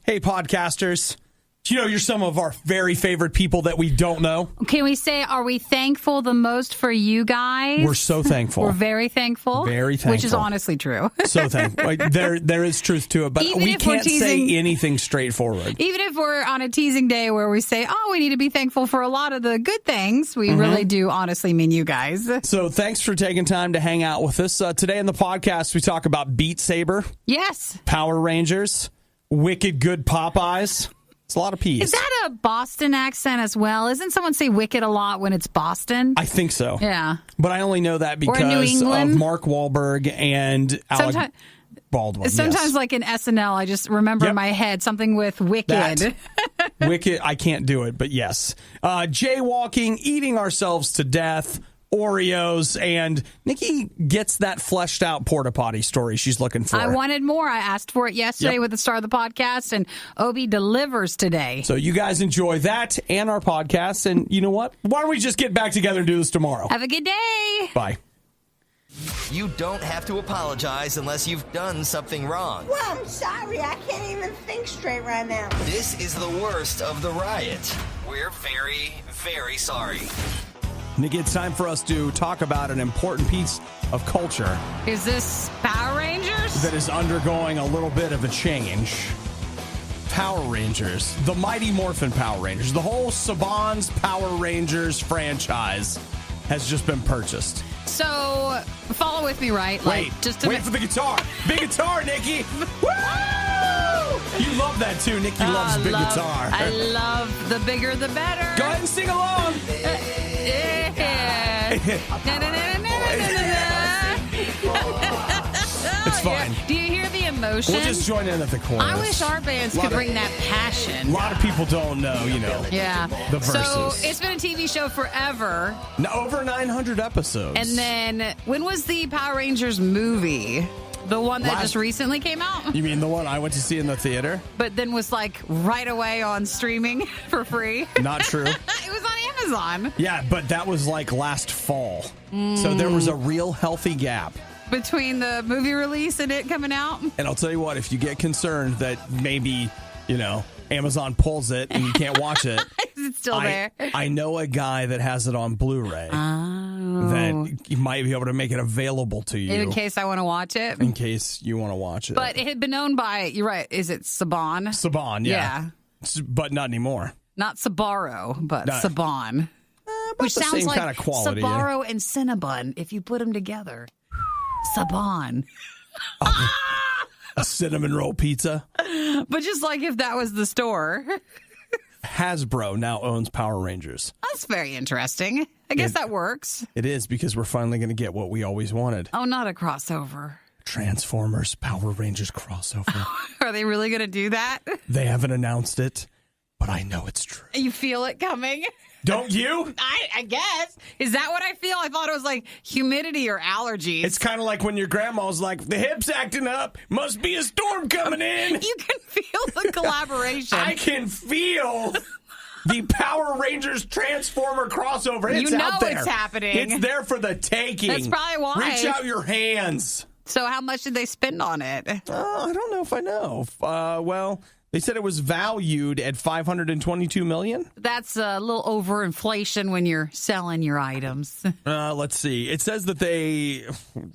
Hey, podcasters. Do you know you're some of our very favorite people that we don't know? Can we say, are we thankful the most for you guys? We're so thankful. We're very thankful. Very thankful. Which is honestly true. So thankful. There is truth to it, but Even we if we're can't teasing- say anything straightforward. Even if we're on a teasing day where we say, oh, we need to be thankful for a lot of the good things, we really do honestly mean you guys. So thanks for taking time to hang out with us. Today in the podcast, we talk about Beat Saber, Yes. Power Rangers, Wicked Good Popeyes. It's a lot of P's. Is that a Boston accent as well? Isn't someone say wicked a lot when it's Boston? I think so. Yeah. But I only know that Or New because of England. Mark Wahlberg and Alec Baldwin. Sometimes, yes. like in SNL, I just remember in my head something with wicked. That. Wicked, I can't do it, but yes. Jaywalking, eating ourselves to death, Oreos, and Nikki gets that fleshed out porta potty story she's looking for. I wanted more. I asked for it yesterday with the star of the podcast, and Obi delivers today. So you guys enjoy that and our podcast, and you know what? Why don't we just get back together and do this tomorrow? Have a good day. Bye. You don't have to apologize unless you've done something wrong. Well, I'm sorry. I can't even think straight right now. This is the worst of the riot. We're very, very sorry. Nikki, it's time for us to talk about an important piece of culture Is this Power Rangers? that is undergoing a little bit of a change. Power Rangers, the Mighty Morphin Power Rangers, the whole Saban's Power Rangers franchise has just been purchased. So, follow with me, right? Wait for the guitar. Big guitar, Nikki. Woo! You love that too. Nikki loves big guitar. I love the bigger the better. Go ahead and sing along. It's fine. Do you hear the emotion? We'll just join in at the chorus. I wish our bands could bring that passion. A lot of people don't know, Yeah. the verses. So it's been a TV show forever. Over 900 episodes. And then when was the Power Rangers movie? The one that just recently came out? You mean the one I went to see in the theater? But then was like right away on streaming for free? Not true. It was on Amazon. Yeah, but that was like last fall. So there was a real healthy gap. Between the movie release and it coming out? And I'll tell you what, if you get concerned that maybe, Amazon pulls it and you can't watch it. Is it still there? I know a guy that has it on Blu-ray that he might be able to make it available to you. In case I want to watch it? In case you want to watch it. But it had been owned by, you're right, is it Saban? Saban, yeah. But not anymore. Not Sabaro, but Saban. Which the sounds same like kind of quality. Sabaro and Cinnabon if you put them together. Saban. A cinnamon roll pizza. But just like if that was the store. Hasbro now owns Power Rangers. That's very interesting. I guess that works. It is, because we're finally going to get what we always wanted. Oh, not a crossover. Transformers Power Rangers crossover. Are they really going to do that? They haven't announced it, but I know it's true. You feel it coming? Don't you? I guess. Is that what I feel? I thought it was like humidity or allergies. It's kind of like when your grandma's like, the hip's acting up. Must be a storm coming in. You can feel the collaboration. I can feel the Power Rangers Transformer crossover. It's out there. It's happening. It's there for the taking. That's probably why. Reach out your hands. So how much did they spend on it? I don't know if I know. Well, they said it was valued at $522 million. That's a little over inflation when you're selling your items. Let's see. It says that they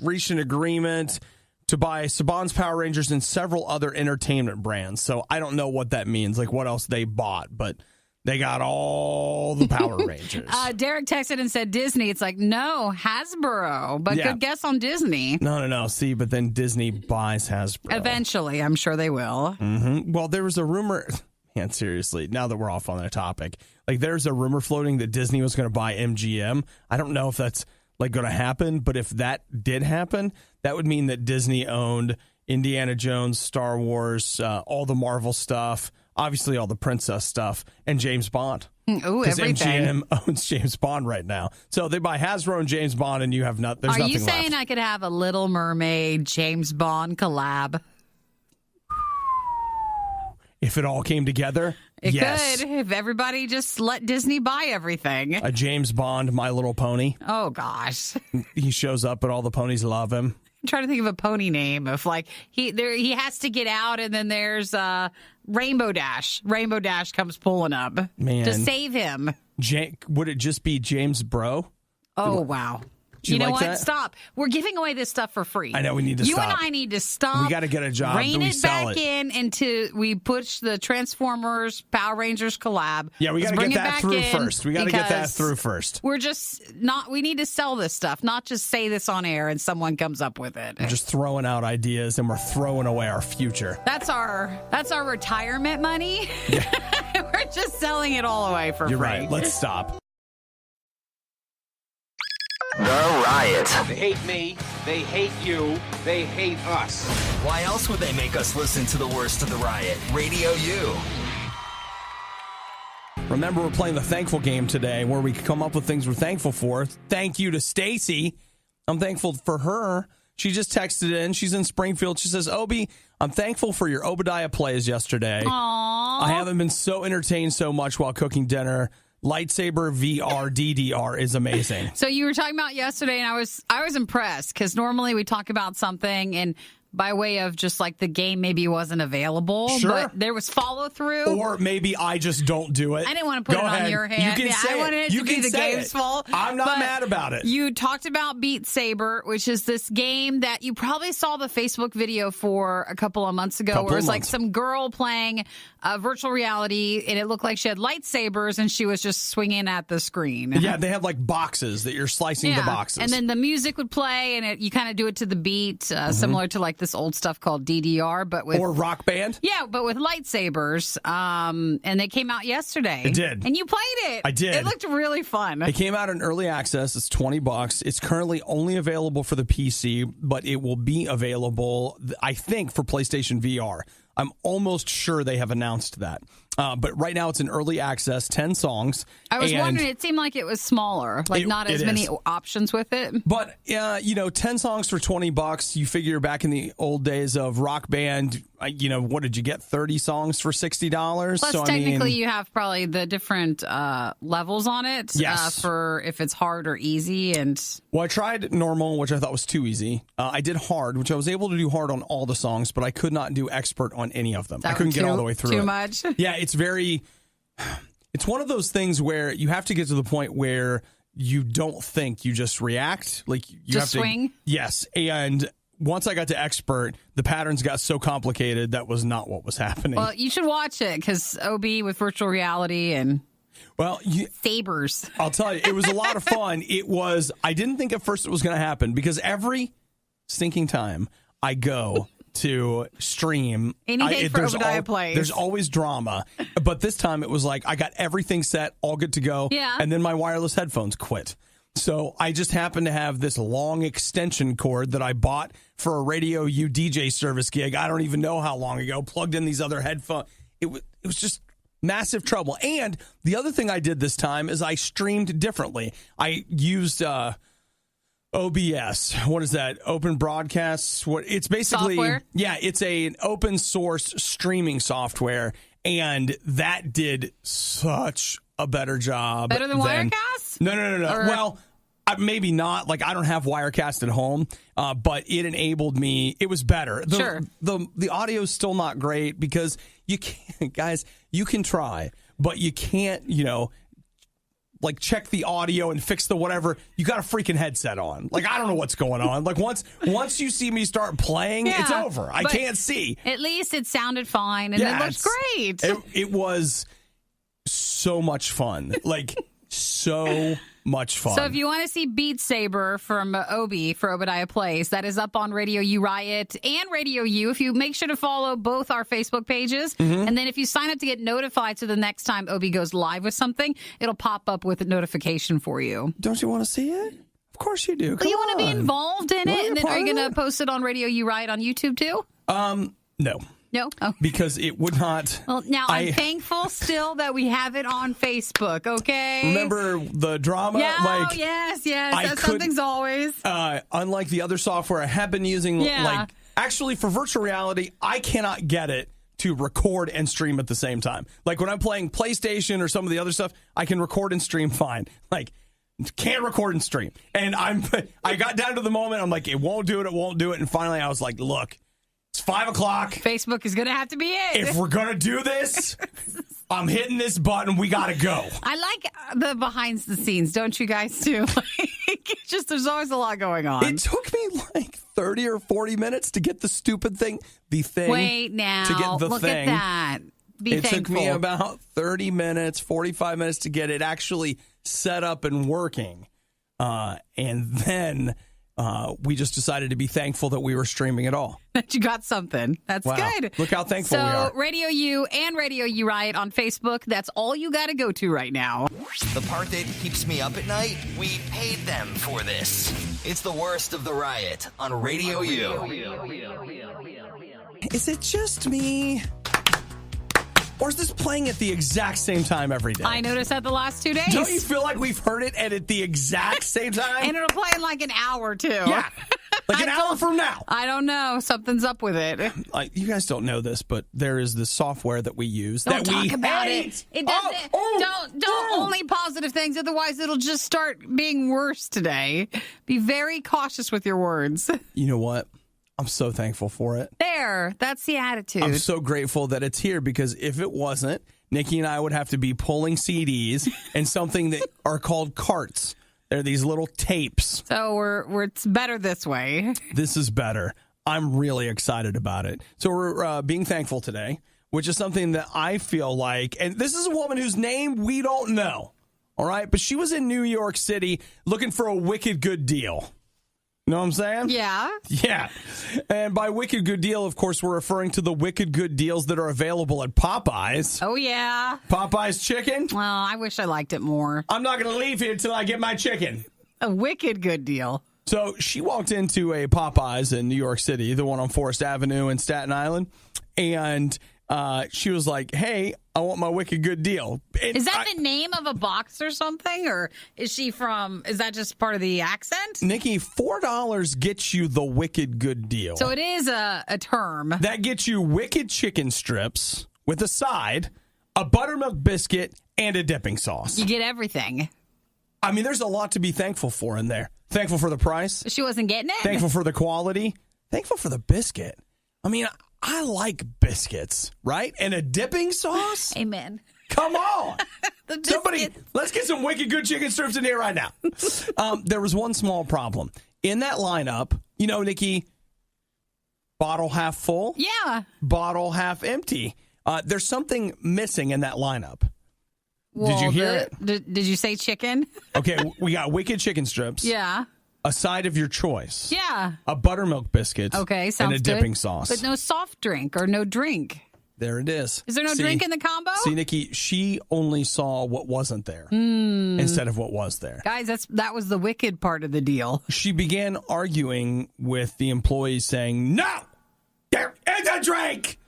reached an agreement to buy Saban's Power Rangers and several other entertainment brands. So I don't know what that means, like what else they bought, but they got all the Power Rangers. Derek texted and said Disney. It's like, no, Hasbro. But good guess on Disney. No. See, but then Disney buys Hasbro. Eventually, I'm sure they will. Mm-hmm. Well, there was a rumor. Man, seriously, now that we're off on that topic, like there's a rumor floating that Disney was going to buy MGM. I don't know if that's like going to happen, but if that did happen, that would mean that Disney owned Indiana Jones, Star Wars, all the Marvel stuff, obviously all the princess stuff, and James Bond. Ooh, everything. MGM owns James Bond right now. So they buy Hasbro and James Bond, and you have there's nothing left. Are you saying I could have a Little Mermaid James Bond collab? If it all came together, It yes. could, if everybody just let Disney buy everything. A James Bond, My Little Pony. Oh, gosh. He shows up, but all the ponies love him. trying to think of a pony name of like he has to get out, and then there's Rainbow Dash. Rainbow Dash comes pulling up to save him. Would it just be James Bro? Oh, wow. You know like what? that? Stop. We're giving away this stuff for free. I know we need to stop. You and I need to stop. We got to get a job. Rein We it sell back it. in until we push the Transformers Power Rangers collab. Yeah, we got to get that through first. We got to get that because through first. We're just not. We need to sell this stuff, not just say this on air and someone comes up with it. We're just throwing out ideas and we're throwing away our future. That's our retirement money. Yeah. We're just selling it all away for You're free. right. Let's stop. The Riot. They hate me, they hate you, they hate us. Why else would they make us listen to the worst of the Riot? Radio U. Remember, we're playing the Thankful game today where we can come up with things we're thankful for. Thank you to Stacy. I'm thankful for her. She just texted in. She's in Springfield. She says, Obi, I'm thankful for your Obadiah plays yesterday. Aww. I haven't been so entertained so much while cooking dinner. Lightsaber VR DDR is amazing. So you were talking about yesterday, and I was impressed because normally we talk about something and by way of just like the game maybe wasn't available, Sure. but there was follow through. Or maybe I just don't do it. I didn't want to put Go it ahead. on your hand. You can say I wanted it you to be can the say game's it. fault. I'm not But mad about it. You talked about Beat Saber, which is this game that you probably saw the Facebook video for a couple of months ago, where it was like some girl playing virtual reality, and it looked like she had lightsabers, and she was just swinging at the screen. Yeah, they have like boxes that you're slicing the boxes. And then the music would play, and you kind of do it to the beat, similar to like this old stuff called DDR, but with or Rock Band. Yeah, but with lightsabers. And they came out yesterday. It did. And you played it. I did. It looked really fun. It came out in early access. It's $20. It's currently only available for the PC, but it will be available, I think, for PlayStation VR. I'm almost sure they have announced that. But right now it's in early access, 10 songs. I was wondering, it seemed like it was smaller, like not as many options with it. But, 10 songs for $20, you figure back in the old days of Rock Band, what did you get, 30 songs for $60? Plus, technically, you have probably the different levels on it for if it's hard or easy. Well, I tried normal, which I thought was too easy. I did hard, which I was able to do hard on all the songs, but I could not do expert on any of them. I couldn't get all the way through Too it. much? Yeah, it's one of those things where you have to get to the point where you don't think, you just react. Like you just have swing? To, yes, and once I got to expert, the patterns got so complicated that was not what was happening. Well, you should watch it because OB with virtual reality and sabers. I'll tell you, it was a lot of fun. I didn't think at first it was going to happen because every stinking time I go to stream anything for Obadiah plays. There's always drama, but this time it was like I got everything set, all good to go, and then my wireless headphones quit. So I just happened to have this long extension cord that I bought for a RadioU DJ service gig. I don't even know how long ago. Plugged in these other headphones. It was just massive trouble. And the other thing I did this time is I streamed differently. I used OBS. What is that? Open Broadcasts. It's basically software? Yeah, it's an open source streaming software, and that did such a better job. Better than Wirecast? No. Well, maybe not. Like I don't have Wirecast at home, but it enabled me. It was better. Sure. The audio is still not great because you can't, guys. You can try, but you can't. Like check the audio and fix the whatever. You got a freaking headset on. Like I don't know what's going on. Like once you see me start playing, it's over. I can't see. At least it sounded fine and it looked great. It was so much fun. Like so much fun. So if you want to see Beat Saber from Obi for Obadiah Plays, that is up on RadioU Riot and RadioU. If you make sure to follow both our Facebook pages, and then if you sign up to get notified so the next time Obi goes live with something, it'll pop up with a notation for you. Don't you want to see it? Of course you do. Well, you want to be involved in it? And then are you going to post it on RadioU Riot on YouTube too? No. No? Oh. Because it would not. Well, now I'm thankful still that we have it on Facebook, okay? Remember the drama? Yeah, yes. Something's always. Unlike the other software I have been using, actually for virtual reality, I cannot get it to record and stream at the same time. Like when I'm playing PlayStation or some of the other stuff, I can record and stream fine. Like Can't record and stream. And I got down to the moment. I'm like, it won't do it. And finally, I was like, look, it's 5 o'clock. Facebook is going to have to be it. If we're going to do this, I'm hitting this button. We got to go. I like the behind the scenes, don't you guys, too? It's just there's always a lot going on. It took me like 30 or 40 minutes to get the stupid thing, Wait now. to get the Look thing. at that. Be thankful. Took me about 30 minutes, 45 minutes to get it actually set up and working. And then we just decided to be thankful that we were streaming at all. That you got something. That's good. Look how thankful we are. So RadioU and RadioU Riot on Facebook, that's all you got to go to right now. The part that keeps me up at night, we paid them for this. It's the worst of the riot on RadioU. Is it just me? Or is this playing at the exact same time every day? I noticed that the last 2 days. Don't you feel like we've heard it at the exact same time? And it'll play in like an hour, too. Yeah. Like an hour from now. I don't know. Something's up with it. You guys don't know this, but there is this software that we use Don't that we talk about hate. it. It doesn't. Don't only positive things. Otherwise, it'll just start being worse today. Be very cautious with your words. You know what? I'm so thankful for it. There. That's the attitude. I'm so grateful that it's here because if it wasn't, Nikki and I would have to be pulling CDs and something that are called carts. They're these little tapes. So it's better this way. This is better. I'm really excited about it. So we're being thankful today, which is something that I feel like, and this is a woman whose name we don't know, all right? But she was in New York City looking for a wicked good deal. You know what I'm saying? Yeah. Yeah. And by wicked good deal, of course, we're referring to the wicked good deals that are available at Popeyes. Oh, yeah. Popeyes chicken. Well, I wish I liked it more. I'm not going to leave here until I get my chicken. A wicked good deal. So she walked into a Popeyes in New York City, the one on Forest Avenue in Staten Island, and she was like, hey, I want my wicked good deal. And is that the name of a box or something? Or is that just part of the accent? Nikki, $4 gets you the wicked good deal. So it is a term. That gets you wicked chicken strips with a side, a buttermilk biscuit, and a dipping sauce. You get everything. I mean, there's a lot to be thankful for in there. Thankful for the price. She wasn't getting it? Thankful for the quality. Thankful for the biscuit. I mean, I like biscuits, right? And a dipping sauce? Amen. Come on. Somebody, biscuit. let's get some wicked good chicken strips in here right now. There was one small problem. In that lineup, you know, Nikki, bottle half full. Yeah. Bottle half empty. There's something missing in that lineup. Well, did you hear it? Did you say chicken? Okay, we got wicked chicken strips. Yeah. A side of your choice. Yeah. A buttermilk biscuit. Okay, sounds and a good. dipping sauce. But no soft drink or no drink. There it is. Is there no drink in the combo? See, Nikki, she only saw what wasn't there instead of what was there. Guys, that was the wicked part of the deal. She began arguing with the employees saying, no, there is a drink.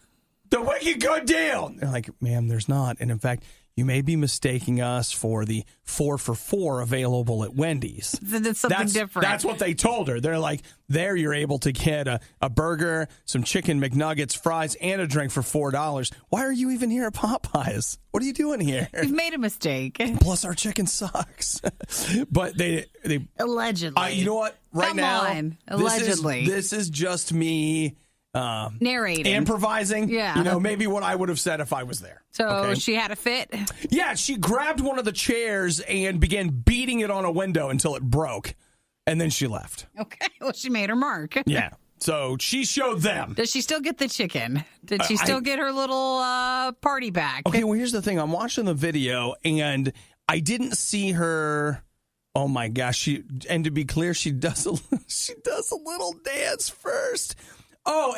The wicked good deal. They're like, ma'am, there's not. And in fact, you may be mistaking us for the 4 for $4 available at Wendy's. It's something different. That's what they told her. They're like, there you're able to get a burger, some chicken McNuggets, fries, and a drink for $4. Why are you even here at Popeyes? What are you doing here? You've made a mistake. Plus, our chicken sucks. But they allegedly. you know what? Right Come now, on. Allegedly. This is just me narrating, improvising. Yeah, you know, maybe what I would have said if I was there. So okay? She had a fit. Yeah, she grabbed one of the chairs and began beating it on a window until it broke, and then she left. Okay, well, she made her mark. Yeah, so she showed them. Does she still get the chicken? Did she still get her little party back? Okay, well, here's the thing. I'm watching the video, and I didn't see her. Oh my gosh! And to be clear, she does a little dance first. Oh,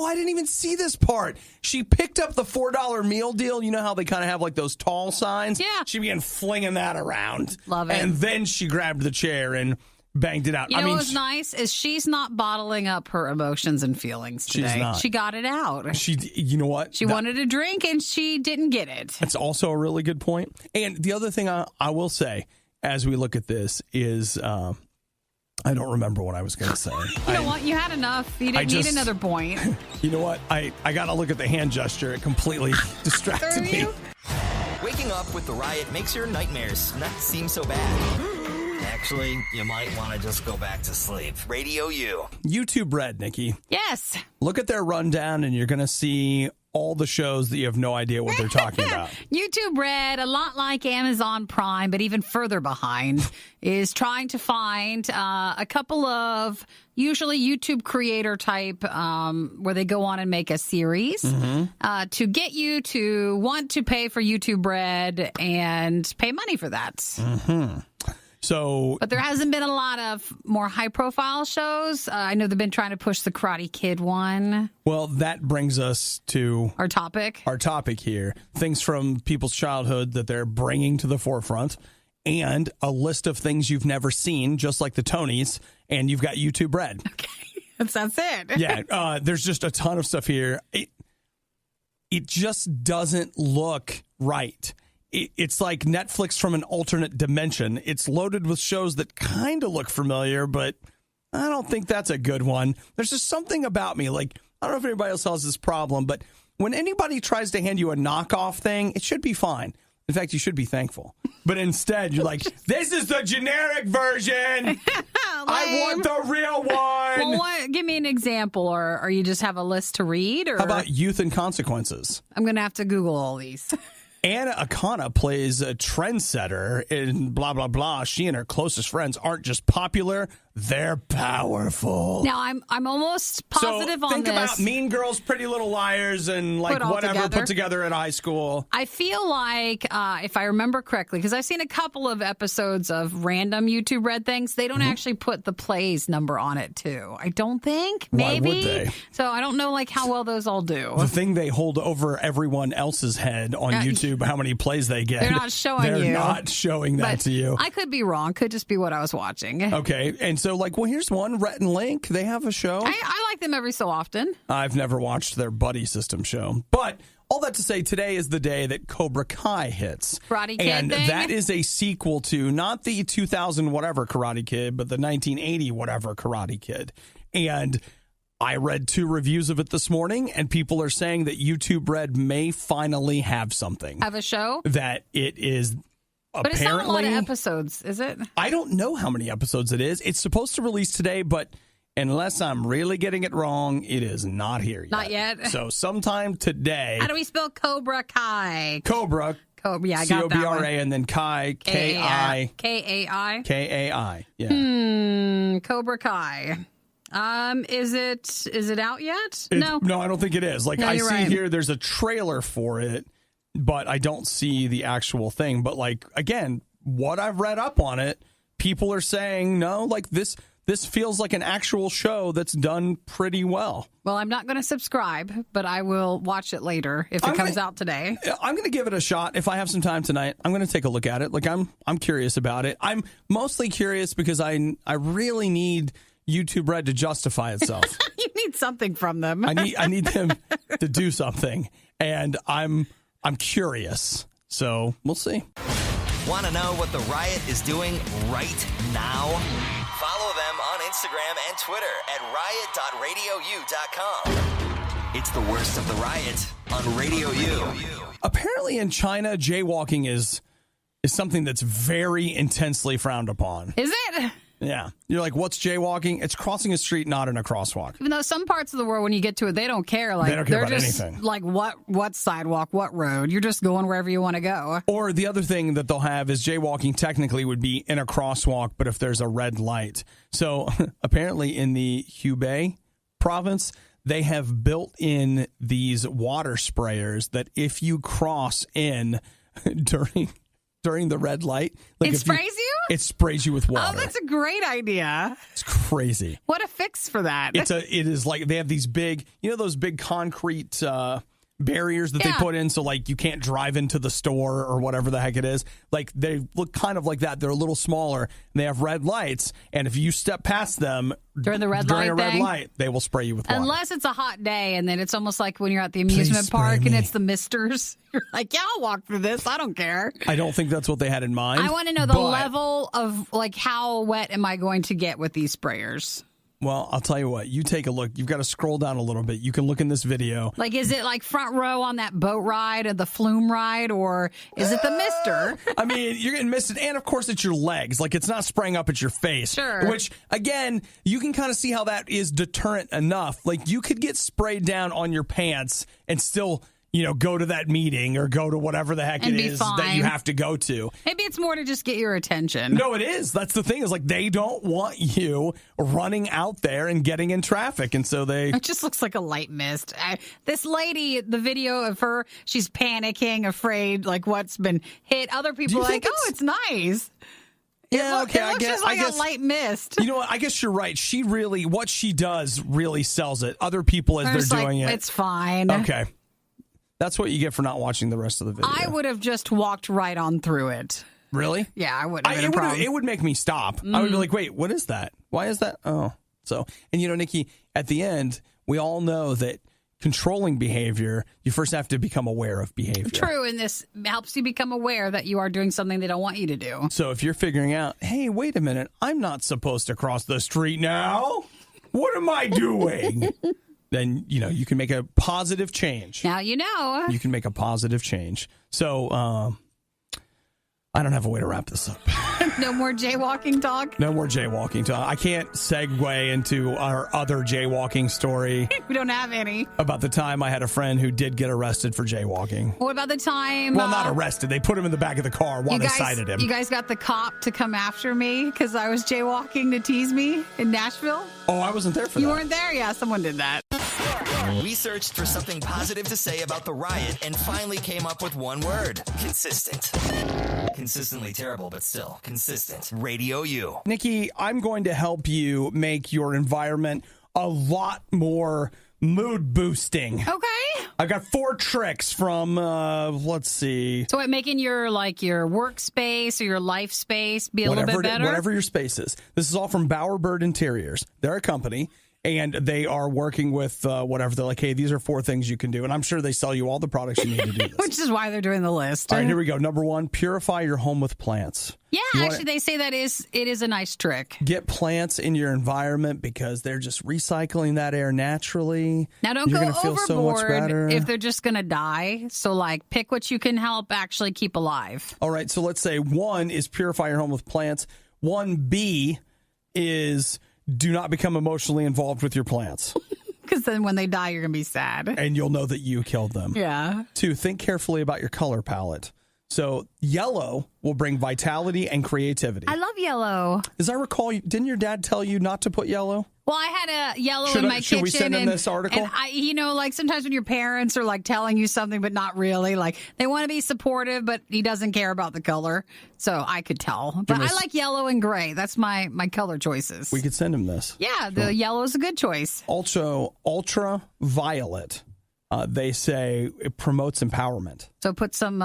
I didn't even see this part. She picked up the $4 meal deal. You know how they kind of have like those tall signs? Yeah. She began flinging that around. Love it. And then she grabbed the chair and banged it out. You know what was nice is she's not bottling up her emotions and feelings today. She's not. She got it out. You know what? She wanted a drink and she didn't get it. That's also a really good point. And the other thing I will say as we look at this is I don't remember what I was going to say. You know what? You had enough. You didn't need another point. You know what? I got to look at the hand gesture. It completely distracted me. Waking up with the riot makes your nightmares not seem so bad. Actually, you might want to just go back to sleep. Radio U. YouTube Red, Nikki. Yes. Look at their rundown, and you're going to see all the shows that you have no idea what they're talking about. YouTube Red, a lot like Amazon Prime, but even further behind, is trying to find a couple of usually YouTube creator type where they go on and make a series to get you to want to pay for YouTube Red and pay money for that. But there hasn't been a lot of more high-profile shows. I know they've been trying to push the Karate Kid one. Well, that brings us to our topic. Our topic here. Things from people's childhood that they're bringing to the forefront, and a list of things you've never seen, just like the Tonys, and you've got YouTube Red. Okay, that's it. Yeah, there's just a ton of stuff here. It just doesn't look right. It's like Netflix from an alternate dimension. It's loaded with shows that kind of look familiar, but I don't think that's a good one. There's just something about me. Like, I don't know if anybody else has this problem, but when anybody tries to hand you a knockoff thing, it should be fine. In fact, you should be thankful. But instead, you're like, this is the generic version. I want the real one. Well, give me an example, or you just have a list to read? Or how about Youth and Consequences? I'm going to have to Google all these. Anna Akana plays a trendsetter in blah, blah, blah. She and her closest friends aren't just popular, they're powerful. Now, I'm almost positive on this. Think about Mean Girls, Pretty Little Liars, and like whatever put together in high school. I feel like, if I remember correctly, because I've seen a couple of episodes of random YouTube Red things, they don't actually put the plays number on it, too. I don't think. Maybe. Why would they? So I don't know like how well those all do. The thing they hold over everyone else's head on YouTube, how many plays they get. They're not showing you. They're not showing that to you. I could be wrong. Could just be what I was watching. Okay. And so, like, well, here's one. Rhett and Link, they have a show. I like them every so often. I've never watched their Buddy System show. But all that to say, today is the day that Cobra Kai hits. Karate Kid and thing? That is a sequel to not the 2000 whatever Karate Kid, but the 1980 whatever Karate Kid. And I read 2 reviews of it this morning, and people are saying that YouTube Red may finally have something. Have a show? That it is apparently... But it's not a lot of episodes, is it? I don't know how many episodes it is. It's supposed to release today, but unless I'm really getting it wrong, it is not here yet. Not yet? So sometime today... How do we spell Cobra Kai? Cobra. Yeah, I got that one. Cobra, and then Kai, K-I. K-A-I? K-A-I, yeah. Cobra Kai. Is it out yet? No, I don't think it is. Like, No, I see right. here, there's a trailer for it, but I don't see the actual thing. But like, again, what I've read up on it, people are saying, no, like this feels like an actual show that's done pretty well. Well, I'm not going to subscribe, but I will watch it later if it comes out today. I'm going to give it a shot. If I have some time tonight, I'm going to take a look at it. Like, I'm curious about it. I'm mostly curious because I really need YouTube Red to justify itself. You need something from them. I need them to do something, and I'm curious. So we'll see. Want to know what the Riot is doing right now? Follow them on Instagram and Twitter at riot.radiou.com. It's the worst of the Riot on Radio U. Apparently in China, jaywalking is something that's very intensely frowned upon. Is it? Yeah. You're like, what's jaywalking? It's crossing a street, not in a crosswalk. Even though some parts of the world, when you get to it, they don't care. Like, they don't care they're about just anything. Like, what sidewalk, what road? You're just going wherever you want to go. Or the other thing that they'll have is jaywalking technically would be in a crosswalk, but if there's a red light. So apparently in the Hubei province, they have built in these water sprayers that if you cross in during the red light, like it sprays you? It sprays you with water. Oh, that's a great idea. It's crazy. What a fix for that. It is like they have these big, those big concrete barriers that they put in so like you can't drive into the store or whatever the heck it is. Like they look kind of like that. They're a little smaller and they have red lights, and if you step past them during a red light, they will spray you with water. Unless it's a hot day, and then it's almost like when you're at the amusement park and it's the misters. You're like, yeah, I'll walk through this. I don't care. I don't think that's what they had in mind. I want to know the level of like how wet am I going to get with these sprayers? Well, I'll tell you what. You take a look. You've got to scroll down a little bit. You can look in this video. Like, is it like front row on that boat ride or the flume ride, or is it the mister? I mean, you're getting misted, and of course, it's your legs. Like, it's not spraying up at your face. Sure. Which, again, you can kind of see how that is deterrent enough. Like, you could get sprayed down on your pants and still, go to that meeting or go to whatever the heck And it be is fine. that you have to go to. Maybe it's more to just get your attention. No, it is. That's the thing, is like they don't want you running out there and getting in traffic. And so they... It just looks like a light mist. This lady, the video of her, she's panicking, afraid, like what's been hit. Other people are like, it's nice. Yeah, okay, It looks just like a light mist. You know what? I guess you're right. What she does really sells it. Other people, as they're doing it... It's fine. Okay. That's what you get for not watching the rest of the video. I would have just walked right on through it. Really? Yeah, I wouldn't have had a problem. It would make me stop. I would be like, wait, what is that? Why is that? Oh. So, and Nikki, at the end, we all know that controlling behavior, you first have to become aware of behavior. True, and this helps you become aware that you are doing something they don't want you to do. So if you're figuring out, hey, wait a minute, I'm not supposed to cross the street now. What am I doing? Then, you can make a positive change. Now you know. You can make a positive change. So, I don't have a way to wrap this up. No more jaywalking talk? No more jaywalking talk. I can't segue into our other jaywalking story. We don't have any. About the time I had a friend who did get arrested for jaywalking. What about the time? Well, not arrested. They put him in the back of the car while they cited him. You guys got the cop to come after me because I was jaywalking to tease me in Nashville? Oh, I wasn't there for that. You weren't there? Yeah, someone did that. We searched for something positive to say about the riot and finally came up with one word: consistent. Consistently terrible, but still consistent. RadioU. Nikki, I'm going to help you make your environment a lot more mood boosting. Okay. I've got 4 tricks from, let's see. So making your workspace or your life space be a little bit better? Whatever your space is. This is all from Bowerbird Interiors. They're a company. And they are working with whatever. They're like, hey, these are 4 things you can do. And I'm sure they sell you all the products you need to do this. Which is why they're doing the list. All right, here we go. Number 1, purify your home with plants. Yeah, actually, they say it is a nice trick. Get plants in your environment because they're just recycling that air naturally. Now, don't You're go gonna feel so much overboard better. if they're just going to die. So, pick what you can help actually keep alive. All right, so let's say 1 is purify your home with plants. 1B is... do not become emotionally involved with your plants. Because then when they die, you're going to be sad. And you'll know that you killed them. Yeah. 2, think carefully about your color palette. So yellow will bring vitality and creativity. I love yellow. As I recall, didn't your dad tell you not to put yellow? Well, I had a yellow in my kitchen. Should we send him this article? And sometimes when your parents are telling you something, but not really, they want to be supportive, but he doesn't care about the color. So I could tell. But I like yellow and gray. That's my color choices. We could send him this. Yeah, the yellow is a good choice. Also, ultraviolet. They say it promotes empowerment. So put some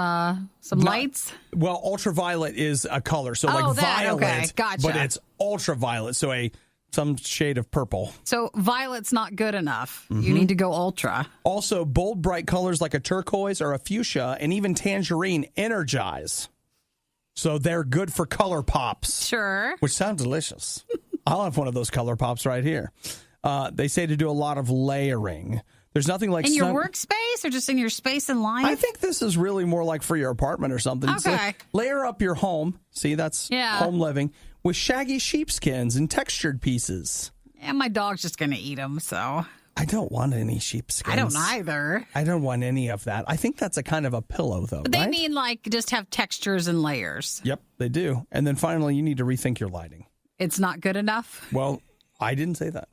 lights. Well, ultraviolet is a color, so violet, okay, gotcha. but it's ultraviolet, so some shade of purple. So violet's not good enough. Mm-hmm. You need to go ultra. Also, bold, bright colors like a turquoise or a fuchsia and even tangerine energize. So they're good for color pops. Sure. Which sound delicious. I'll have one of those color pops right here. They say to do a lot of layering. There's nothing like... In your workspace or just in your space in life? I think this is really more like for your apartment or something. Okay. So layer up your home. See, that's home living. With shaggy sheepskins and textured pieces. And my dog's just going to eat them, so... I don't want any sheepskins. I don't either. I don't want any of that. I think that's a kind of a pillow, though, But they right? mean just have textures and layers. Yep, they do. And then finally, you need to rethink your lighting. It's not good enough? Well, I didn't say that.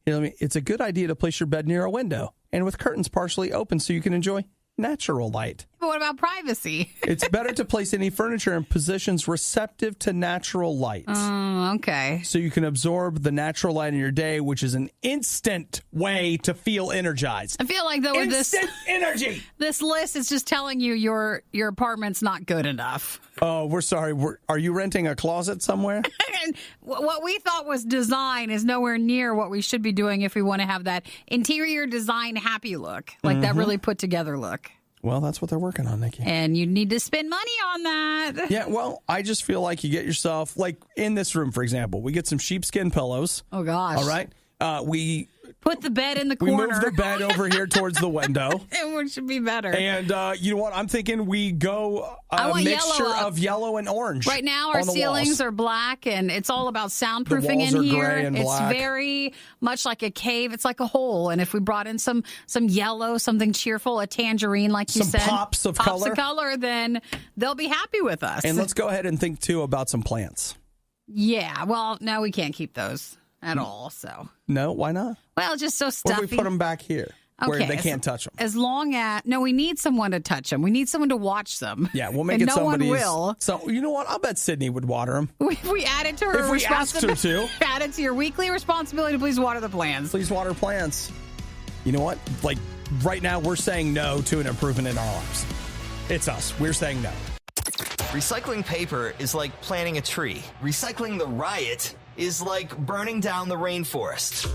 It's a good idea to place your bed near a window and with curtains partially open so you can enjoy natural light. But what about privacy? It's better to place any furniture in positions receptive to natural light. Okay. So you can absorb the natural light in your day, which is an instant way to feel energized. I feel like, though, with Instant energy! this list is just telling you your apartment's not good enough. Oh, we're sorry. Are you renting a closet somewhere? And what we thought was design is nowhere near what we should be doing if we want to have that interior design happy look, that really put together look. Well, that's what they're working on, Nikki. And you need to spend money on that. Yeah, well, I just feel like you get yourself, like in this room, for example, we get some sheepskin pillows. Oh, gosh. All right. We put the bed in the we corner. move the bed over here towards the window. It should be better. And you know what? I'm thinking we go a mixture of yellow and orange. Right now, our ceilings are black, and it's all about soundproofing walls in are here. gray and It's black. very much like a cave. It's like a hole. And if we brought in some yellow, something cheerful, a tangerine, like you said, pops of color, then they'll be happy with us. And let's go ahead and think too about some plants. Yeah. Well, no, we can't keep those at all. So no, why not? Well, it's just so stuffy. What if we put them back here where they can't touch them? As long as we need someone to touch them. We need someone to watch them. Yeah, we'll make and it no somebody's. one will. So you know what? I'll bet Sydney would water them. We add it to her. If we asked her to. Add it to your weekly responsibility to please water the plants. Please water plants. You know what? Like right now, we're saying no to an improvement in our lives. It's us. We're saying no. Recycling paper is like planting a tree. Recycling the riot is like burning down the rainforest.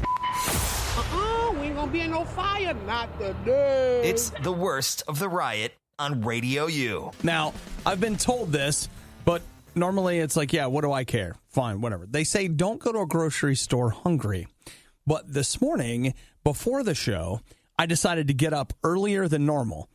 We ain't gonna be in no fire, not today. It's the worst of the riot on RadioU. Now, I've been told this, but normally it's like, yeah, what do I care? Fine, whatever. They say don't go to a grocery store hungry. But this morning, before the show, I decided to get up earlier than normal.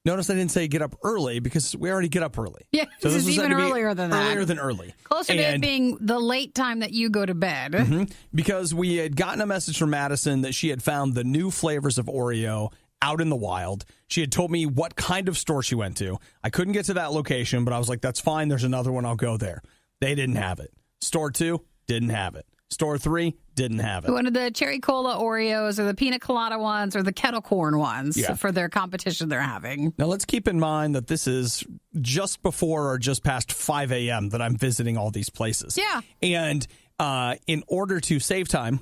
Notice I didn't say get up early because we already get up early. Yeah, so this is even earlier than that. Earlier than early. Closer to it being the late time that you go to bed. Mm-hmm, because we had gotten a message from Madison that she had found the new flavors of Oreo out in the wild. She had told me what kind of store she went to. I couldn't get to that location, but I was like, that's fine. There's another one. I'll go there. They didn't have it. Store 2 didn't have it. Store 3 didn't have it. One of the cherry cola Oreos or the peanut colada ones or the kettle corn ones for their competition they're having. Now, let's keep in mind that this is just before or just past 5 a.m. that I'm visiting all these places. Yeah. And in order to save time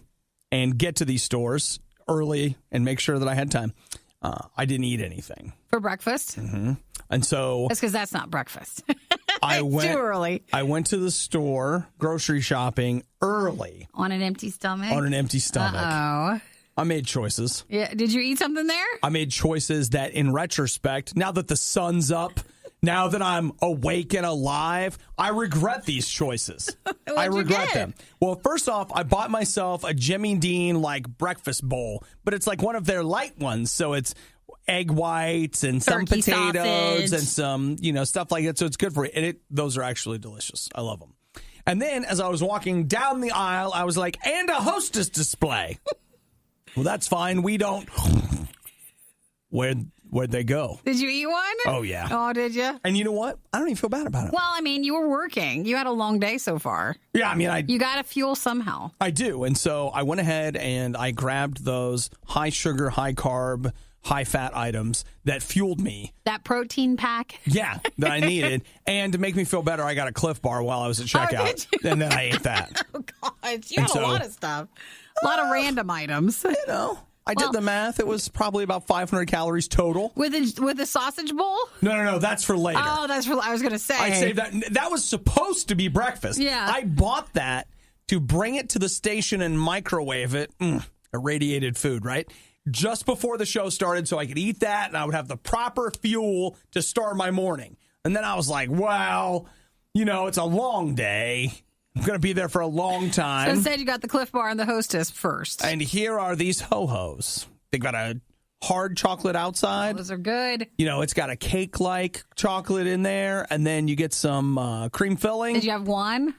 and get to these stores early and make sure that I had time, I didn't eat anything. For breakfast? Mm-hmm. And so... That's because that's not breakfast. It's too early. I went to the store, grocery shopping, early. On an empty stomach? On an empty stomach. Uh-oh. I made choices. Yeah. Did you eat something there? I made choices that, in retrospect, now that the sun's up, now that I'm awake and alive, I regret these choices. I regret them. Well, first off, I bought myself a Jimmy Dean, breakfast bowl, but it's like one of their light ones, so it's egg whites and some Turkey potatoes sausage. and some, stuff like that. So it's good for you. And those are actually delicious. I love them. And then as I was walking down the aisle, I was like, and a hostess display. Well, that's fine. We don't. Where'd they go? Did you eat one? Oh, yeah. Oh, did you? And you know what? I don't even feel bad about it. Well, I mean, you were working. You had a long day so far. Yeah, I mean, You got to fuel somehow. I do. And so I went ahead and I grabbed those high sugar, high carb, high fat items that fueled me. That protein pack? Yeah, that I needed. And to make me feel better, I got a Cliff Bar while I was at checkout. did you? And then I ate that. Oh, God. You had a lot of stuff. A lot of random items. I did the math. It was probably about 500 calories total. With a sausage bowl? No. That's for later. Oh, that's for, I was going to say. I saved that. That was supposed to be breakfast. Yeah. I bought that to bring it to the station and microwave it. Irradiated food, right? Just before the show started so I could eat that and I would have the proper fuel to start my morning. And then I was like, well, it's a long day. I'm going to be there for a long time. So instead you got the Cliff Bar and the Hostess first. And here are these ho-hos. They got a hard chocolate outside. Those are good. It's got a cake-like chocolate in there. And then you get some cream filling. Did you have one?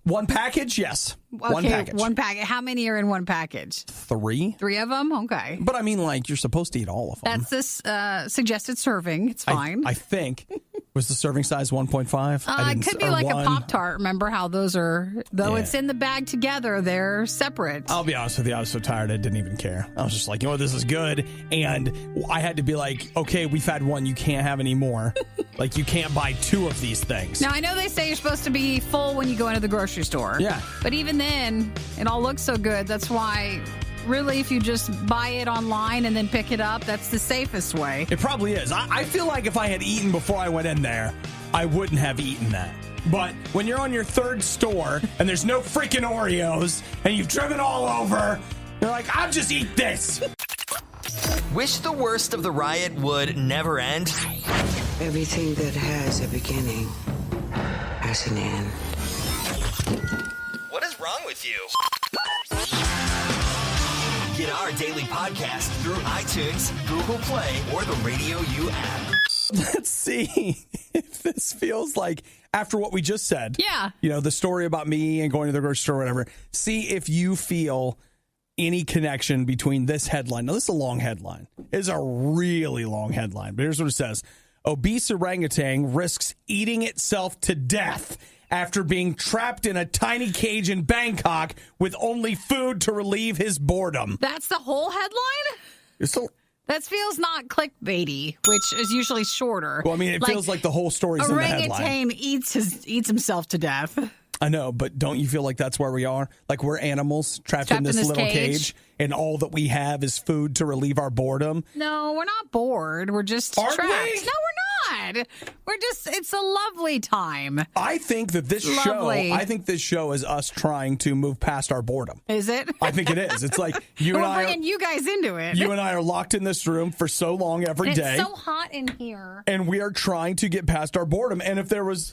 One package? Yes. Okay, one package. One package. How many are in one package? 3. 3 of them? Okay. But I mean, you're supposed to eat all of them. That's this suggested serving. It's fine. I think. Was the serving size 1.5? It could be like a Pop-Tart. Remember how those are, though it's in the bag together, they're separate. I'll be honest with you. I was so tired, I didn't even care. I was just like, this is good. And I had to be like, okay, we've had one. You can't have any more. You can't buy 2 of these things. Now, I know they say you're supposed to be full when you go into the grocery store. Yeah. But even then, it all looks so good. That's why, really, if you just buy it online and then pick it up, that's the safest way. It probably is. I feel like if I had eaten before I went in there, I wouldn't have eaten that. But when you're on your 3rd store and there's no freaking Oreos and you've driven all over, you're like, I'll just eat this. Wish the worst of the riot would never end? Everything that has a beginning has an end. What is wrong with you? Get our daily podcast through iTunes, Google Play, or the RadioU app. Let's see if this feels like, after what we just said, the story about me and going to the grocery store or whatever, see if you feel any connection between this headline. Now, this is a long headline. It's a really long headline, but here's what it says. Obese orangutan risks eating itself to death after being trapped in a tiny cage in Bangkok with only food to relieve his boredom. That's the whole headline? That feels not clickbaity, which is usually shorter. Well, I mean, it feels like the whole story's in the headline. Orangutan eats himself to death. I know, but don't you feel like that's where we are? Like we're animals trapped in this little cage, and all that we have is food to relieve our boredom? No, we're not bored. We're just trapped. No, we're not. It's a lovely time. I think that this show is us trying to move past our boredom. Is it? I think it is. It's like you and I we're bringing you guys into it. You and I are locked in this room for so long every day. It's so hot in here. And we are trying to get past our boredom. And if there is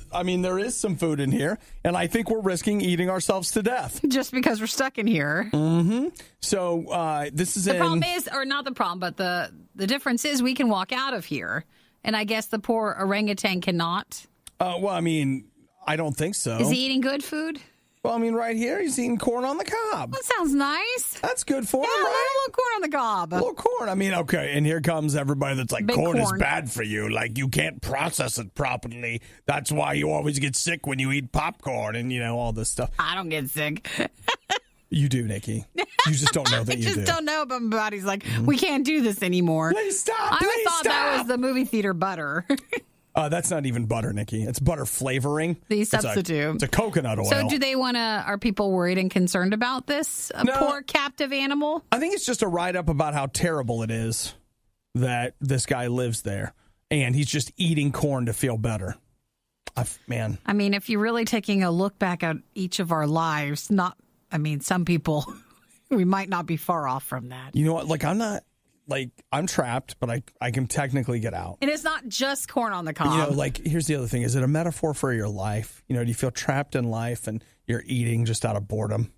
some food in here, and I think we're risking eating ourselves to death. Just because we're stuck in here. Mm-hmm. So this is the problem is, or not the problem, but the difference is we can walk out of here. And I guess the poor orangutan cannot. Well, I mean, I don't think so. Is he eating good food? Well, I mean, right here, he's eating corn on the cob. That sounds nice. That's good for him, right? A little corn on the cob. A little corn. I mean, okay, and here comes everybody that's like, corn is bad for you. Like, you can't process it properly. That's why you always get sick when you eat popcorn and, all this stuff. I don't get sick. You do, Nikki. You just don't know that you do. I just don't know, but my body's like, we can't do this anymore. Please stop. I thought that was the movie theater butter. That's not even butter, Nikki. It's butter flavoring. The substitute. It's a coconut oil. So are people worried and concerned about this poor captive animal? I think it's just a write-up about how terrible it is that this guy lives there. And he's just eating corn to feel better. Man. I mean, if you're really taking a look back at each of our lives, some people, we might not be far off from that. You know what? Like, I'm trapped, but I can technically get out. And it's not just corn on the cob. Here's the other thing. Is it a metaphor for your life? Do you feel trapped in life and you're eating just out of boredom?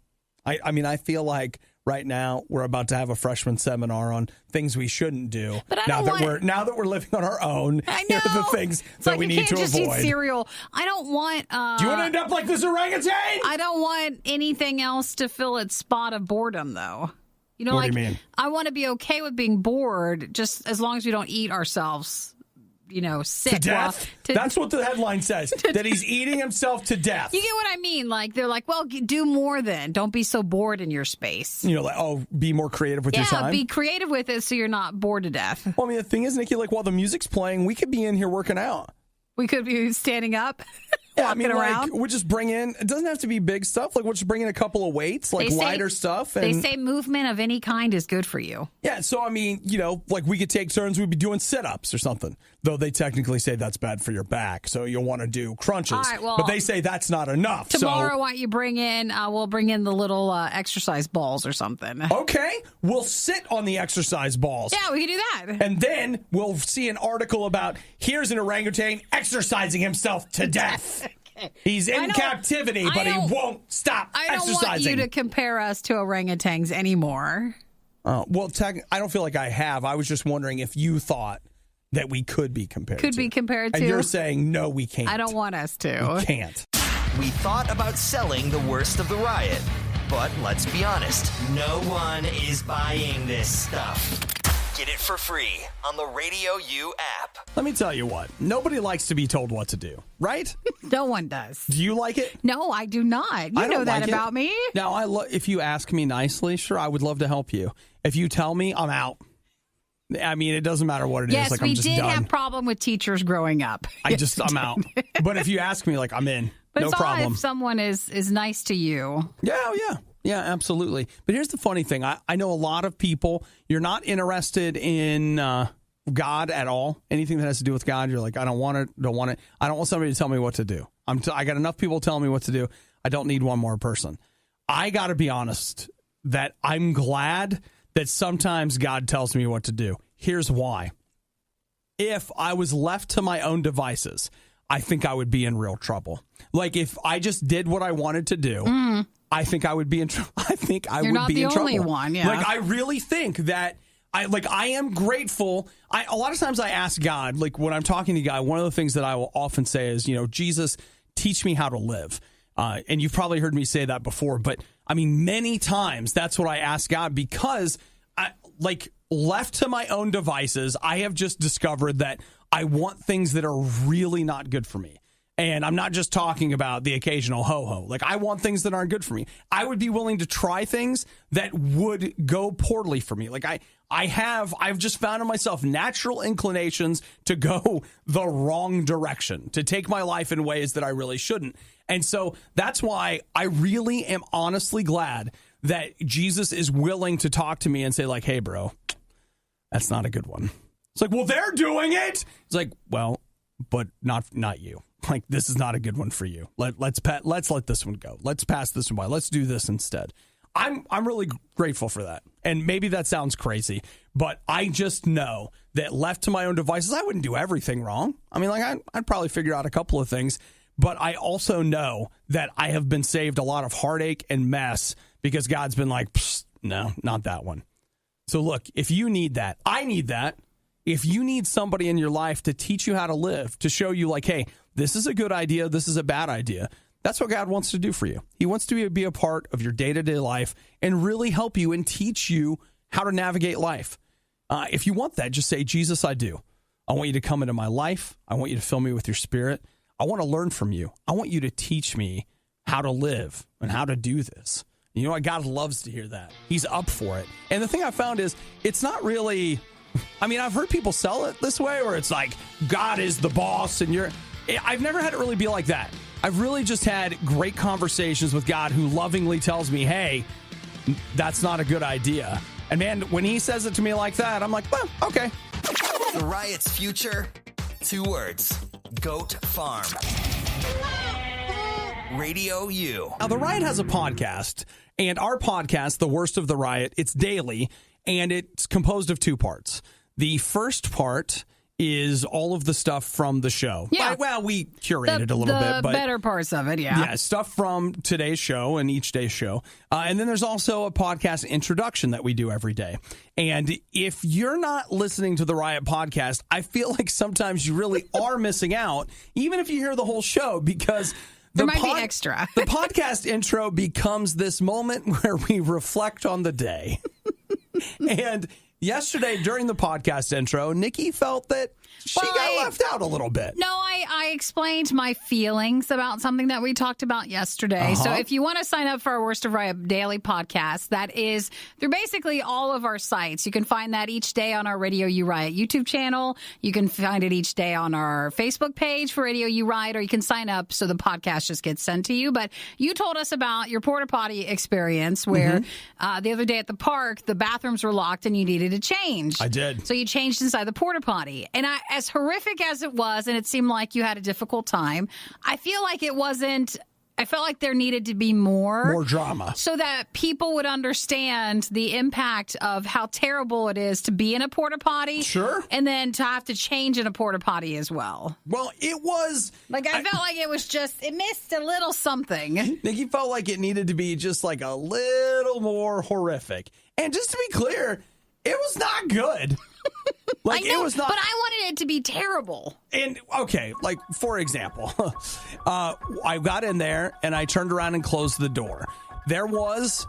I feel like right now we're about to have a freshman seminar on things we shouldn't do. But now that we're living on our own, I know. The things that we need to avoid. You can't just eat cereal. I don't want... do you want to end up like this orangutan? I don't want anything else to fill its spot of boredom, though. What do you mean? I want to be okay with being bored, just as long as we don't eat ourselves, sick. To death? That's what the headline says, that he's eating himself to death. You get what I mean? Like, they're like, well, do more then. Don't be so bored in your space. Be more creative with your time? Yeah, be creative with it so you're not bored to death. Well, the thing is, Nikki, while the music's playing, we could be in here working out. We could be standing up. Yeah, we'll just bring in, it doesn't have to be big stuff. We'll just bring in a couple of weights, lighter stuff. And, they say movement of any kind is good for you. Yeah, so, we could take turns, we'd be doing sit-ups or something. Though they technically say that's bad for your back, so you'll want to do crunches. All right, well, but they say that's not enough. Tomorrow, why don't you bring in, we'll bring in the little exercise balls or something. Okay, we'll sit on the exercise balls. Yeah, we can do that. And then we'll see an article about, here's an orangutan exercising himself to death. Okay. He's in captivity, but he won't stop exercising. I don't want you to compare us to orangutans anymore. I don't feel like I have. I was just wondering if you thought that we could be compared to. Could be compared to. And you're saying, no, we can't. I don't want us to. We can't. We thought about selling the worst of the riot, but let's be honest, no one is buying this stuff. Get it for free on the RadioU app. Let me tell you what. Nobody likes to be told what to do, right? No one does. Do you like it? No, I do not. You know that about me. Now, if you ask me nicely, sure, I would love to help you. If you tell me, I'm out. It doesn't matter what it is. Yes, I'm just done. We did have problem with teachers growing up. I'm out. But if you ask me, I'm in. But no it's problem. All if someone is nice to you. Yeah, absolutely. But here's the funny thing. I know a lot of people, you're not interested in God at all. Anything that has to do with God, you're like, I don't want it. I don't want somebody to tell me what to do. I got enough people telling me what to do. I don't need one more person. I got to be honest that I'm glad that sometimes God tells me what to do. Here's why. If I was left to my own devices, I think I would be in real trouble. Like, if I just did what I wanted to do, I think I would be in trouble. I think I would be in trouble. You're not the only one, yeah. Like, I really think that I am grateful. A lot of times I ask God, like when I'm talking to God, one of the things that I will often say is, Jesus, teach me how to live. And you've probably heard me say that before, but I mean, many times that's what I ask God, because left to my own devices, I have just discovered that I want things that are really not good for me. And I'm not just talking about the occasional ho-ho. Like, I want things that aren't good for me. I would be willing to try things that would go poorly for me. Like, I've just found in myself natural inclinations to go the wrong direction, to take my life in ways that I really shouldn't. And so that's why I really am honestly glad that Jesus is willing to talk to me and say, like, hey, bro, that's not a good one. It's like, well, they're doing it. It's like, well, but not you. Like, this is not a good one for you. Let's let this one go. Let's pass this one by. Let's do this instead. I'm really grateful for that. And maybe that sounds crazy, but I just know that left to my own devices, I wouldn't do everything wrong. I mean, like, I'd probably figure out a couple of things, but I also know that I have been saved a lot of heartache and mess because God's been like, no, not that one. So look, if you need that, I need that. If you need somebody in your life to teach you how to live, to show you like, hey, this is a good idea, this is a bad idea, that's what God wants to do for you. He wants to be a part of your day-to-day life and really help you and teach you how to navigate life. If you want that, just say, Jesus, I do. I want you to come into my life. I want you to fill me with your spirit. I want to learn from you. I want you to teach me how to live and how to do this. You know what? God loves to hear that. He's up for it. And the thing I found is it's not really, I mean, I've heard people sell it this way, where it's like, God is the boss and I've never had it really be like that. I've really just had great conversations with God who lovingly tells me, hey, that's not a good idea. And man, when he says it to me like that, I'm like, well, okay. The Riot's future, 2 words, Goat Farm. RadioU. Now, the Riot has a podcast, and our podcast, The Worst of the Riot, it's daily, and it's composed of 2 parts. The first part is all of the stuff from the show. Yeah. Well, we curated a little bit. But better parts of it, yeah. Yeah, stuff from today's show and each day's show. And then there's also a podcast introduction that we do every day. And if you're not listening to the Riot podcast, I feel like sometimes you really are missing out, even if you hear the whole show, because there might be extra. The podcast intro becomes this moment where we reflect on the day. And yesterday, during the podcast intro, Nikki felt that she got left out a little bit. No, I explained my feelings about something that we talked about yesterday. So if you want to sign up for our Worst of Riot daily podcast, that is through basically all of our sites. You can find that each day on our RadioU Riot YouTube channel. You can find it each day on our Facebook page for RadioU Riot, or you can sign up so the podcast just gets sent to you. But you told us about your porta potty experience where the other day at the park, the bathrooms were locked and you needed to change. I did. So you changed inside the porta potty. And as horrific as it was, and it seemed like you had a difficult time, I feel like it wasn't. I felt like there needed to be more drama, so that people would understand the impact of how terrible it is to be in a porta potty. Sure. And then to have to change in a porta potty as well. Well, it was like I felt like it was just, it missed a little something. Nikki felt like it needed to be just like a little more horrific. And just to be clear, it was not good. Like, I know, it was not, but I wanted it to be terrible. And okay, like for example, I got in there and I turned around and closed the door. There was,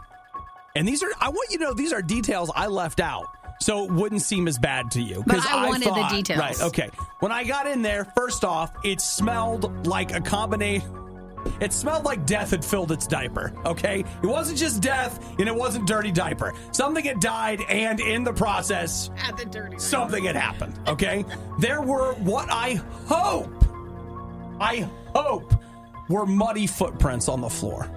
and I want you to know, these are details I left out, so it wouldn't seem as bad to you. But I wanted the details. Right, okay. When I got in there, first off, it smelled like a combination. It smelled like death had filled its diaper, okay? It wasn't just death, and it wasn't dirty diaper. Something had died, and in the process, something had happened, okay? There were what I hope were muddy footprints on the floor.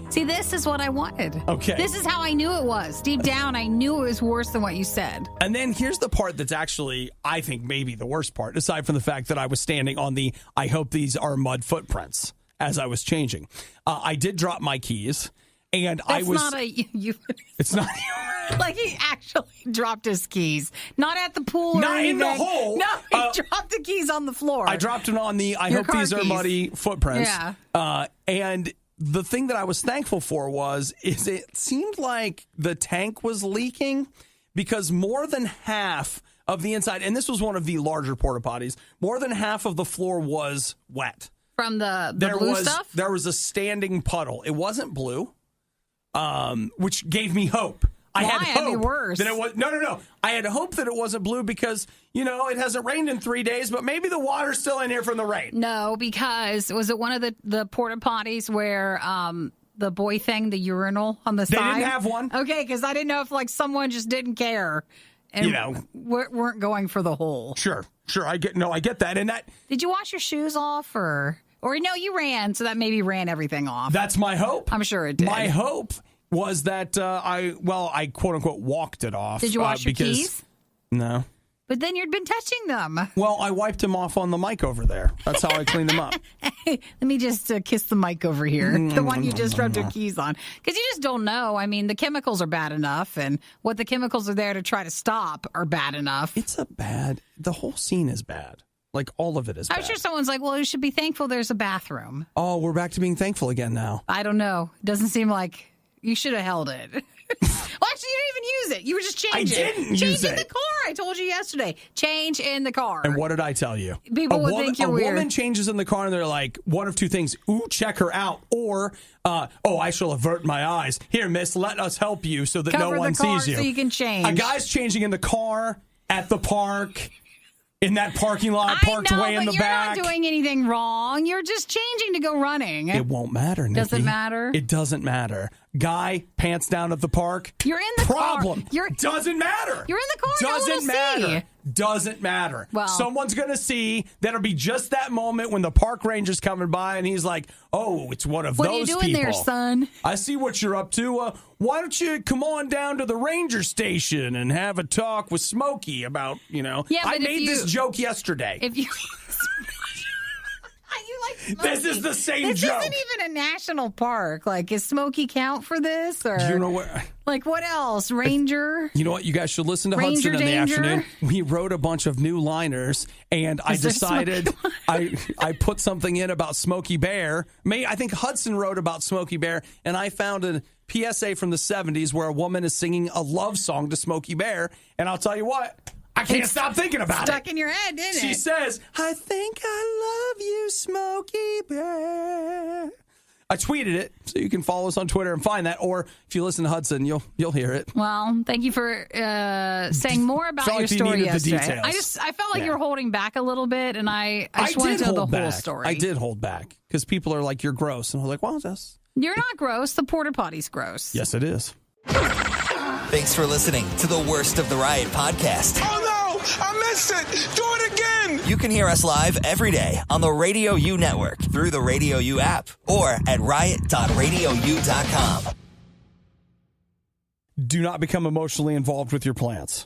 See, this is what I wanted. Okay. This is how I knew it was. Deep down, I knew it was worse than what you said. And then here's the part that's actually, I think, maybe the worst part, aside from the fact that I was standing on the, I hope these are mud footprints as I was changing. I did drop my keys. And That's I was. not you. It's not. Like he actually dropped his keys, not at the pool, or Not in the anything. hole. No, he dropped the keys on the floor. I dropped them on the I Your hope these car are keys. muddy footprints. Yeah. And the thing that I was thankful for is it seemed like the tank was leaking because more than half of the inside, and this was one of the larger porta potties, more than half of the floor was wet. From the blue stuff? There was a standing puddle. It wasn't blue, which gave me hope. I had hope That'd be worse. that it was. No. I had hope that it wasn't blue because, it hasn't rained in 3 days, but maybe the water's still in here from the rain. No, because was it one of the porta potties where the boy thing, the urinal on the They side? didn't have one. Okay, because I didn't know if someone just didn't care and weren't going for the hole. Sure. I get that. And that. Did you wash your shoes off or no? You ran, so that maybe ran everything off. That's my hope. I'm sure it did. My hope was that I quote unquote walked it off. Did you wash your keys? No. But then you'd been touching them. Well, I wiped them off on the mic over there. That's how I cleaned them up. Let me just kiss the mic over here, the one you just rubbed your keys on. Because you just don't know. I mean, the chemicals are bad enough, and what the chemicals are there to try to stop are bad enough. The whole scene is bad. Like, all of it is bad. I'm sure someone's like, well, you should be thankful there's a bathroom. Oh, we're back to being thankful again now. I don't know. Doesn't seem like you should have held it. Well, actually, you didn't even use it. You were just changing. I didn't use Change it. in the car. I told you yesterday. Change in the car. And what did I tell you? People would think you're weird. A woman changes in the car and they're like, one of two things. Ooh, check her out. Or, I shall avert my eyes. Here, miss, let us help you so that Cover no one the car sees you. so you can change. A guy's changing in the car, at the park, in that parking lot, parked way in the back. You're not doing anything wrong. You're just changing to go running. It won't matter, Nikki. Does it matter? It doesn't matter. Guy, pants down at the park. You're in the problem. car. Doesn't matter. You're in the car. Doesn't no one will matter. See. Doesn't matter. Well, someone's going to see. That'll be just that moment when the park ranger's coming by and he's like, oh, it's one of those people. What are you doing there, son? I see what you're up to. Why don't you come on down to the ranger station and have a talk with Smokey about, Yeah, I made this joke yesterday. If you... This is the same joke. This isn't even a national park. Like, is Smokey count for this? Or, do you know what? Like, what else? Ranger? You know what? You guys should listen to Ranger Hudson in Danger? the afternoon. We wrote a bunch of new liners, and I decided I put something in about Smokey Bear. I think Hudson wrote about Smokey Bear, and I found a PSA from the 70s where a woman is singing a love song to Smokey Bear, and I'll tell you what. I can't stop thinking about Stuck in your head, didn't it? She says, I think I love you, Smokey Bear. I tweeted it, so you can follow us on Twitter and find that. Or if you listen to Hudson, you'll hear it. Well, thank you for saying more about your story yesterday. I felt like you were holding back a little bit, and I just wanted to know the whole story. I did hold back because people are like, you're gross. And I was like, well, you're not gross. The porta potty's gross. Yes, it is. Thanks for listening to the Worst of the Riot podcast. Oh, no! I missed it! Do it again! You can hear us live every day on the RadioU network through the RadioU app or at riot.radiou.com. Do not become emotionally involved with your plants.